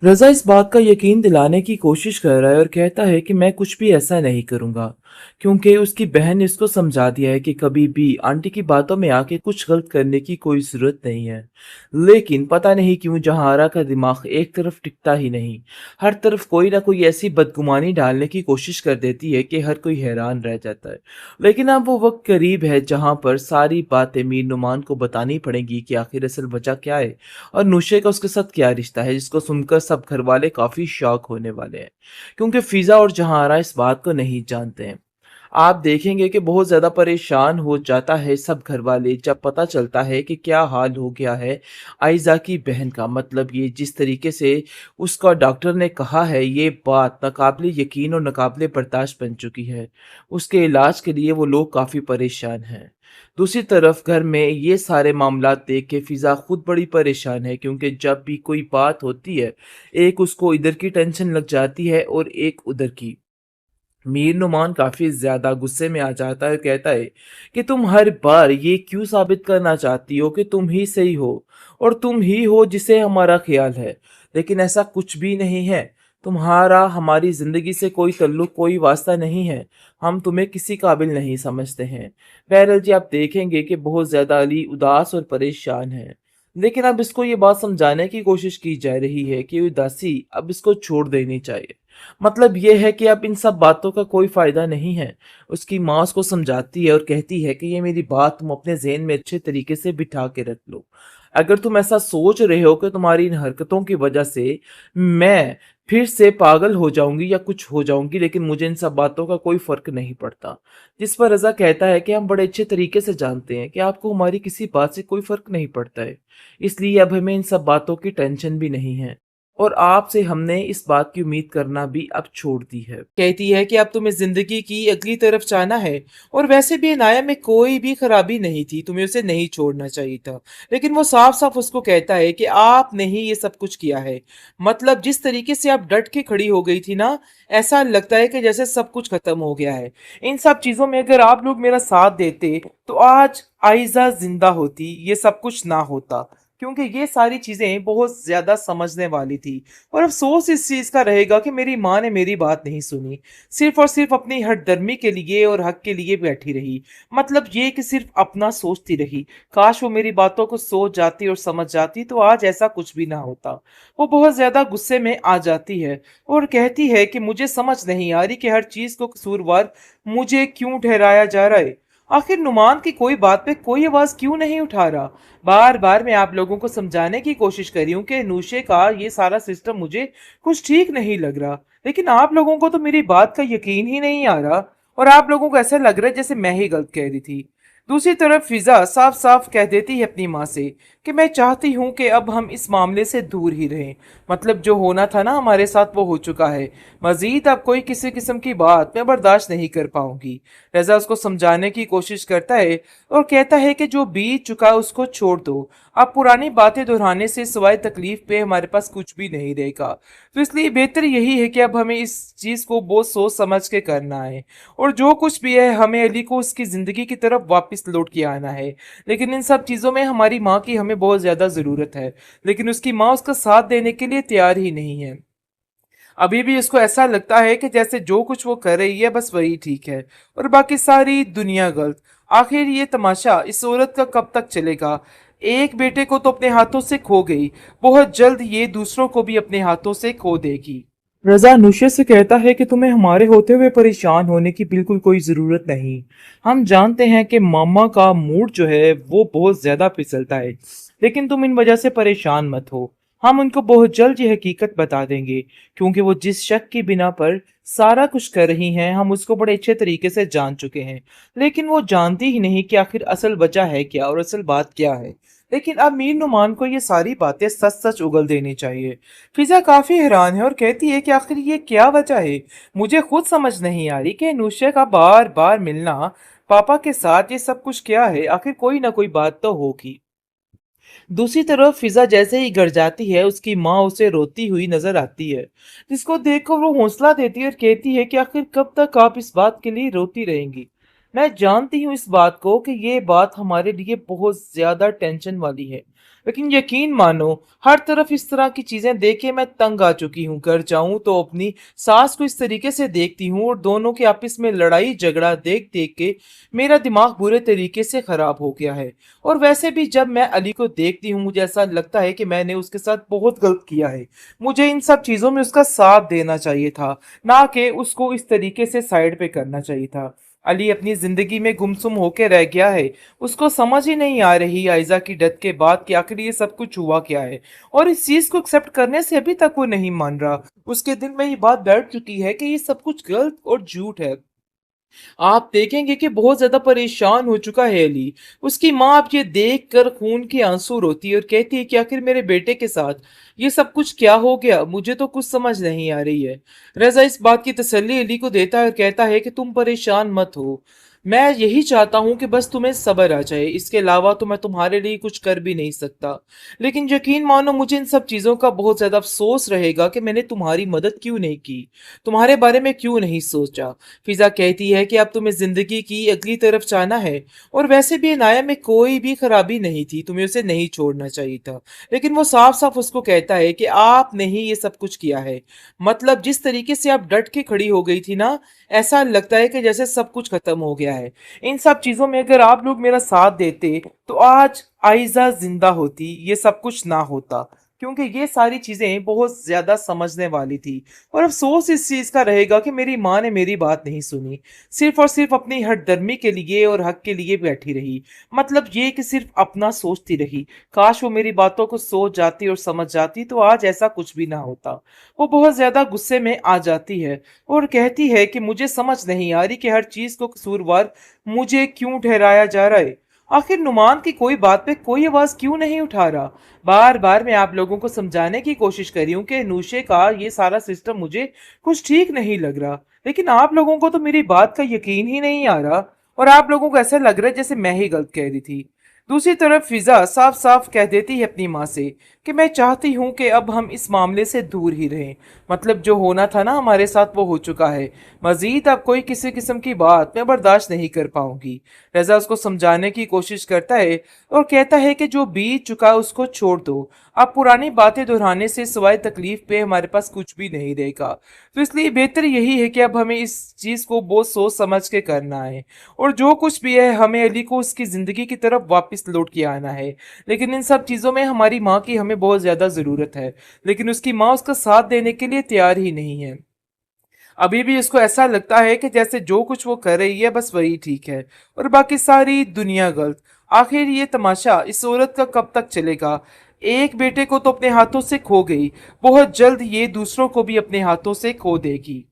रज़ा इस बात का यकीन दिलाने की कोशिश कर रहा है और कहता है कि मैं कुछ भी ऐसा नहीं करूँगा, क्योंकि उसकी बहन ने इसको समझा दिया है कि कभी भी आंटी की बातों में आके कुछ गलत करने की कोई ज़रूरत नहीं है। लेकिन पता नहीं क्यों जहारा का दिमाग एक तरफ टिकता ही नहीं, हर तरफ कोई ना कोई ऐसी बदगुमानी डालने की कोशिश कर देती है कि हर कोई हैरान रह जाता है। लेकिन अब वो वक़्त करीब है जहाँ पर सारी बातें मीर नुमान को बतानी पड़ेंगी कि आखिर असल वजह क्या है और नूशे का उसके साथ क्या रिश्ता है, जिसको सुनकर सब घरवाले काफ़ी शॉक होने वाले हैं, क्योंकि फ़िज़ा और जहारा इस बात को नहीं जानते हैं। आप देखेंगे कि बहुत ज़्यादा परेशान हो जाता है सब घरवाले जब पता चलता है कि क्या हाल हो गया है आइज़ा की बहन का। मतलब ये जिस तरीके से उसका डॉक्टर ने कहा है, ये बात नाकाबिले यकीन और नाकाबिले बर्दाश्त बन चुकी है। उसके इलाज के लिए वो लोग काफ़ी परेशान हैं। दूसरी तरफ घर में ये सारे मामलात देख के फ़िज़ा खुद बड़ी परेशान है, क्योंकि जब भी कोई बात होती है, एक उसको इधर की टेंशन लग जाती है और एक उधर की। मीर नुमान काफ़ी ज़्यादा गुस्से में आ जाता है और कहता है कि तुम हर बार ये क्यों साबित करना चाहती हो कि तुम ही सही हो और तुम ही हो जिसे हमारा ख्याल है। लेकिन ऐसा कुछ भी नहीं है। तुम्हारा हमारी ज़िंदगी से कोई तल्लुक, कोई वास्ता नहीं है। हम तुम्हें किसी काबिल नहीं समझते हैं। बहरहाल जी, आप देखेंगे कि बहुत ज़्यादा अली उदास और परेशान है। लेकिन अब इसको ये बात समझाने की कोशिश की जा रही है कि उदासी अब इसको छोड़ देनी चाहिए। मतलब ये है कि अब इन सब बातों का कोई फ़ायदा नहीं है। उसकी माँ उसको समझाती है और कहती है कि ये मेरी बात तुम अपने ज़हन में अच्छे तरीके से बिठा के रख लो। अगर तुम ऐसा सोच रहे हो कि तुम्हारी इन हरकतों की वजह से मैं फिर से पागल हो जाऊँगी या कुछ हो जाऊँगी, लेकिन मुझे इन सब बातों का कोई फ़र्क नहीं पड़ता। जिस पर रज़ा कहता है कि हम बड़े अच्छे तरीके से जानते हैं कि आपको हमारी किसी बात से कोई फ़र्क नहीं पड़ता है। इसलिए अब हमें इन सब बातों की टेंशन भी नहीं है। और आपसे हमने इस बात की उम्मीद करना भी अब छोड़ दी है। कहती है कि अब तुम्हें जिंदगी की अगली तरफ जाना है, और वैसे भी अनाया में कोई भी खराबी नहीं थी, तुम्हें उसे नहीं छोड़ना चाहिए था। लेकिन वो साफ साफ उसको कहता है कि आपने ही ये सब कुछ किया है। मतलब जिस तरीके से आप डट के खड़ी हो गई थी ना, ऐसा लगता है कि जैसे सब कुछ खत्म हो गया है। इन सब चीजों में अगर आप लोग मेरा साथ देते तो आज आइजा जिंदा होती, ये सब कुछ ना होता, क्योंकि ये सारी चीजें बहुत ज्यादा समझने वाली थी। और अफसोस इस चीज का रहेगा कि मेरी माँ ने मेरी बात नहीं सुनी, सिर्फ और सिर्फ अपनी हठधर्मी के लिए और हक के लिए बैठी रही। मतलब ये कि सिर्फ अपना सोचती रही। काश वो मेरी बातों को सोच जाती और समझ जाती तो आज ऐसा कुछ भी ना होता। वो बहुत ज्यादा गुस्से में आ जाती है और कहती है कि मुझे समझ नहीं आ रही कि हर चीज को कसूरवार मुझे क्यों ठहराया जा रहा है। आखिर नुमान की कोई बात पे कोई आवाज क्यों नहीं उठा रहा। बार बार मैं आप लोगों को समझाने की कोशिश कर रही हूँ कि नूशे का ये सारा सिस्टम मुझे कुछ ठीक नहीं लग रहा, लेकिन आप लोगों को तो मेरी बात का यकीन ही नहीं आ रहा, और आप लोगों को ऐसा लग रहा है जैसे मैं ही गलत कह रही थी। दूसरी तरफ फिजा साफ साफ कह देती है अपनी माँ से कि मैं चाहती हूँ कि अब हम इस मामले से दूर ही रहें। मतलब जो होना था ना हमारे साथ वो हो चुका है। मजीद अब कोई किसी किस्म की बात मैं बर्दाश्त नहीं कर पाऊंगी। रजा उसको समझाने की कोशिश करता है और कहता है कि जो बीत चुका उसको छोड़ दो। अब पुरानी बातें दोहराने से सिवाय तकलीफ पे हमारे पास कुछ भी नहीं रहेगा। तो इसलिए बेहतर यही है कि अब हमें इस चीज को बहुत सोच समझ के करना है, और जो कुछ भी है हमें अली को उसकी जिंदगी की तरफ वापस लौट के आना है। लेकिन इन सब चीजों में हमारी माँ की हमें बहुत ज्यादा जरूरत है, लेकिन उसकी माँ उसका साथ देने के लिए तैयार ही नहीं है। अभी भी उसको ऐसा लगता है कि जैसे जो कुछ वो कर रही है बस वही ठीक है और बाकी सारी दुनिया गलत। आखिर ये तमाशा इस औरत का कब तक चलेगा। एक बेटे को तो अपने हाथों से खो गई, बहुत जल्द ये दूसरों को भी अपने हाथों से खो देगी। रजा नुशे से कहता है कि तुम्हें हमारे होते हुए परेशान होने की बिल्कुल कोई ज़रूरत नहीं। हम जानते हैं कि मामा का मूड जो है वो बहुत ज़्यादा फिसलता है, लेकिन तुम इन वजह से परेशान मत हो। हम उनको बहुत जल्द ये हकीकत बता देंगे, क्योंकि वो जिस शक की बिना पर सारा कुछ कर रही हैं हम उसको बड़े अच्छे तरीके से जान चुके हैं। लेकिन वो जानती ही नहीं कि आखिर असल वजह है क्या और असल बात क्या है। लेकिन अब मीर नुमान को ये सारी बातें सच सच उगल देनी चाहिए। फिजा काफी हैरान है और कहती है कि आखिर ये क्या वजह है। मुझे खुद समझ नहीं आ रही कि नुशा का बार बार मिलना पापा के साथ ये सब कुछ क्या है। आखिर कोई ना कोई बात तो होगी। दूसरी तरफ फिजा जैसे ही घर जाती है उसकी माँ उसे रोती हुई नजर आती है, जिसको देखकर वो हौसला देती है और कहती है कि आखिर कब तक आप इस बात के लिए रोती रहेंगी। मैं जानती हूँ इस बात को कि ये बात हमारे लिए बहुत ज़्यादा टेंशन वाली है। लेकिन यकीन मानो, हर तरफ इस तरह की चीज़ें देख के मैं तंग आ चुकी हूँ। घर जाऊँ तो अपनी सास को इस तरीके से देखती हूँ और दोनों के आपस में लड़ाई झगड़ा देख-देख के मेरा दिमाग बुरे तरीके से खराब हो गया है। और वैसे भी जब मैं अली को देखती हूँ, मुझे ऐसा लगता है कि मैंने उसके साथ बहुत गलत किया है। मुझे इन सब चीज़ों में उसका साथ देना चाहिए था, ना कि उसको इस तरीके से साइड पे करना चाहिए था। अली अपनी जिंदगी में गुमसुम होके रह गया है। उसको समझ ही नहीं आ रही आयजा की डेथ के बाद कि आखिर ये सब कुछ हुआ क्या है। और इस चीज को एक्सेप्ट करने से अभी तक वो नहीं मान रहा। उसके दिल में ये बात बैठ चुकी है कि ये सब कुछ गलत और झूठ है। आप देखेंगे कि बहुत ज्यादा परेशान हो चुका है अली। उसकी माँ अब ये देख कर खून के आंसू रोती है और कहती है कि आखिर मेरे बेटे के साथ ये सब कुछ क्या हो गया, मुझे तो कुछ समझ नहीं आ रही है। रजा इस बात की तसल्ली अली को देता है और कहता है कि तुम परेशान मत हो। मैं यही चाहता हूं कि बस तुम्हें सब्र आ जाए, इसके अलावा तो मैं तुम्हारे लिए कुछ कर भी नहीं सकता। लेकिन यकीन मानो, मुझे इन सब चीजों का बहुत ज्यादा अफसोस रहेगा कि मैंने तुम्हारी मदद क्यों नहीं की, तुम्हारे बारे में क्यों नहीं सोचा। फिजा कहती है कि अब तुम्हें जिंदगी की अगली तरफ जाना है। और वैसे भी इनाया में कोई भी खराबी नहीं थी, तुम्हें उसे नहीं छोड़ना चाहिए था। लेकिन वो साफ साफ उसको कहता है कि आपने ही ये सब कुछ किया है। मतलब जिस तरीके से आप डट के खड़ी हो गई थी ना, ऐसा लगता है कि जैसे सब कुछ खत्म हो गया है। इन सब चीजों में अगर आप लोग मेरा साथ देते तो आज आयजा जिंदा होती, ये सब कुछ ना होता। क्योंकि ये सारी चीजें बहुत ज्यादा समझने वाली थी। और अफसोस इस चीज का रहेगा कि मेरी माँ ने मेरी बात नहीं सुनी, सिर्फ और सिर्फ अपनी हठधर्मी के लिए और हक के लिए बैठी रही। मतलब ये कि सिर्फ अपना सोचती रही। काश वो मेरी बातों को सोच जाती और समझ जाती तो आज ऐसा कुछ भी ना होता। वो बहुत ज्यादा गुस्से में आ जाती है और कहती है कि मुझे समझ नहीं आ रही कि हर चीज को कसूरवार मुझे क्यों ठहराया जा रहा है। आखिर नुमान की कोई बात पे कोई आवाज क्यों नहीं उठा रहा। बार बार मैं आप लोगों को समझाने की कोशिश कर रही हूँ कि नूशे का ये सारा सिस्टम मुझे कुछ ठीक नहीं लग रहा। लेकिन आप लोगों को तो मेरी बात का यकीन ही नहीं आ रहा। और आप लोगों को ऐसा लग रहा है जैसे मैं ही गलत कह रही थी। दूसरी तरफ फिजा साफ साफ कह देती है अपनी माँ से कि मैं चाहती हूँ कि अब हम इस मामले से दूर ही रहें। मतलब जो होना था ना हमारे साथ वो हो चुका है। मजीद अब कोई किसी किस्म की बात मैं बर्दाश्त नहीं कर पाऊंगी। रजा उसको समझाने की कोशिश करता है और कहता है कि जो बीत चुका है उसको छोड़ दो। अब पुरानी बातें दोहराने से सिवाय तकलीफ पे हमारे पास कुछ भी नहीं रहेगा। तो इसलिए बेहतर यही है कि अब हमें इस चीज को बहुत सोच समझ के करना है। और जो कुछ भी है हमें अली को उसकी जिंदगी की तरफ वापस लौट के आना है। लेकिन इन सब चीजों में हमारी माँ की हमें बहुत ज्यादा जरूरत है। लेकिन उसकी माँ उसका साथ देने के लिए तैयार ही नहीं है। अभी भी इसको ऐसा लगता है कि जैसे जो कुछ वो कर रही है बस वही ठीक है और बाकी सारी दुनिया गलत। आखिर ये तमाशा इस औरत का कब तक चलेगा। एक बेटे को तो अपने हाथों से खो गई, बहुत जल्द ये दूसरों को भी अपने हाथों से खो देगी।